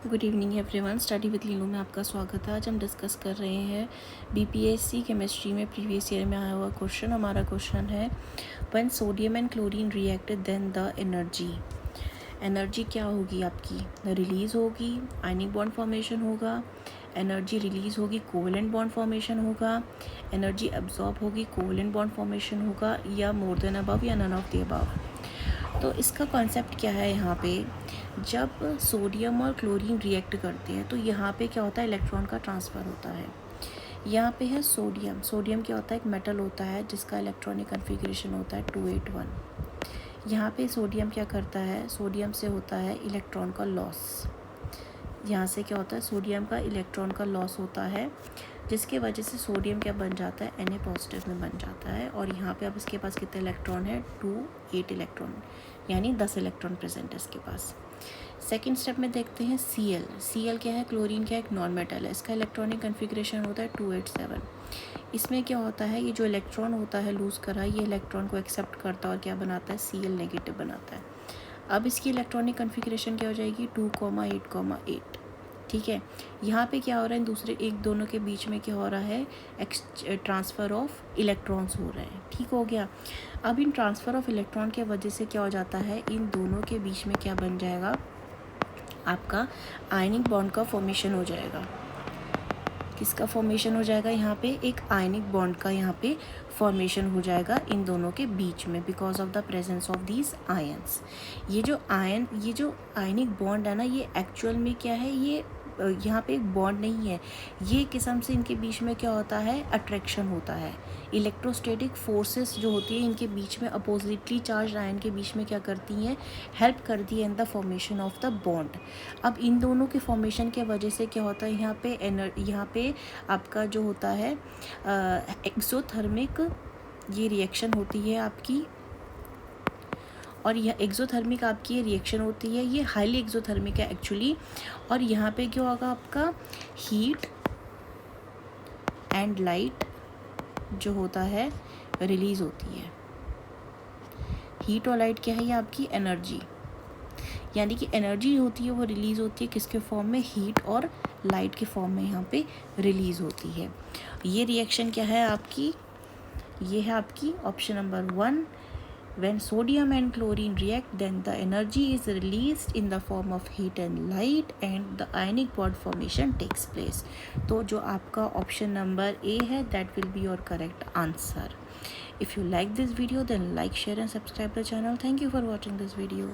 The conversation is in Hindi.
Good evening everyone. Study with Leenu में आपका स्वागत है। आज हम डिस्कस कर रहे हैं बीपीएससी केमिस्ट्री में प्रीवियस ईयर में आया हुआ क्वेश्चन। हमारा क्वेश्चन है when sodium and chlorine react then the energy क्या होगी आपकी? रिलीज़ होगी, आयनिक बॉन्ड फॉर्मेशन होगा, एनर्जी रिलीज़ होगी, कोवेलेंट बॉन्ड फॉर्मेशन होगा, एनर्जी एब्जॉर्ब होगी, कोवेलेंट बॉन्ड फॉर्मेशन होगा, या मोर देन अबव या नन ऑफ द अबव। तो इसका कॉन्सेप्ट क्या है? यहाँ पे जब सोडियम और क्लोरीन रिएक्ट करते हैं तो यहाँ पे क्या होता है, इलेक्ट्रॉन का ट्रांसफ़र होता है। यहाँ पे है सोडियम क्या होता है, एक मेटल होता है जिसका इलेक्ट्रॉनिक कन्फिग्रेशन होता है 281। यहाँ पे सोडियम क्या करता है, सोडियम से होता है इलेक्ट्रॉन का लॉस। यहाँ से क्या होता है, सोडियम का इलेक्ट्रॉन का लॉस होता है, जिसके वजह से सोडियम क्या बन जाता है, Na पॉजिटिव में बन जाता है। और यहाँ पे अब इसके पास कितने इलेक्ट्रॉन है, 8 इलेक्ट्रॉन, यानी 10 इलेक्ट्रॉन प्रेजेंट है इसके पास। सेकेंड स्टेप में देखते हैं Cl क्या है, क्लोरीन क्या है, एक नॉन मेटल है, इसका इलेक्ट्रॉनिक कन्फिग्रेशन होता है 287। इसमें क्या होता है, ये जो इलेक्ट्रॉन होता है लूज़ करा, ये इलेक्ट्रॉन को एक्सेप्ट करता है और क्या बनाता है, Cl नेगेटिव बनाता है। अब इसकी इलेक्ट्रॉनिक कन्फिग्रेशन क्या हो जाएगी, 2,8,8। ठीक है, यहाँ पे क्या हो रहा है, दोनों के बीच में क्या हो रहा है, ट्रांसफ़र ऑफ इलेक्ट्रॉन्स हो रहे हैं। ठीक हो गया। अब इन ट्रांसफ़र ऑफ इलेक्ट्रॉन के वजह से क्या हो जाता है, इन दोनों के बीच में क्या बन जाएगा, आपका आयनिक बॉन्ड का फॉर्मेशन हो जाएगा। किसका फॉर्मेशन हो जाएगा, यहाँ पे एक आयनिक बॉन्ड का यहाँ पे फॉर्मेशन हो जाएगा इन दोनों के बीच में, because of the presence of these ions. ये जो आयनिक बॉन्ड है ना, ये एक्चुअल में क्या है, ये यहाँ पे एक बॉन्ड नहीं है, ये किस्म से इनके बीच में क्या होता है, अट्रैक्शन होता है। इलेक्ट्रोस्टैटिक फोर्सेस जो होती है इनके बीच में, अपोजिटली चार्ज आयन के बीच में क्या करती हैं, हेल्प करती है in the formation of the bond. अब इन दोनों के फॉर्मेशन के वजह से क्या होता है, यहाँ पे आपका जो होता है एक्सोथर्मिक ये रिएक्शन होती है आपकी, और यह एक्सोथर्मिक आपकी ये रिएक्शन होती है, ये हाईली एक्सोथर्मिक है एक्चुअली। और यहाँ पे क्या होगा, आपका हीट एंड लाइट जो होता है रिलीज़ होती है। हीट और लाइट क्या है, ये आपकी एनर्जी, यानी कि एनर्जी होती है वो रिलीज़ होती है किसके फॉर्म में, हीट और लाइट के फॉर्म में यहाँ पे रिलीज़ होती है। ये रिएक्शन क्या है आपकी, ये है आपकी option number 1। When sodium and chlorine react, then the energy is released in the form of heat and light and the ionic bond formation takes place. तो जो आपका ऑप्शन नंबर A है, that will be your correct answer. If you like this video, then like, share and subscribe the channel. Thank you for watching this video.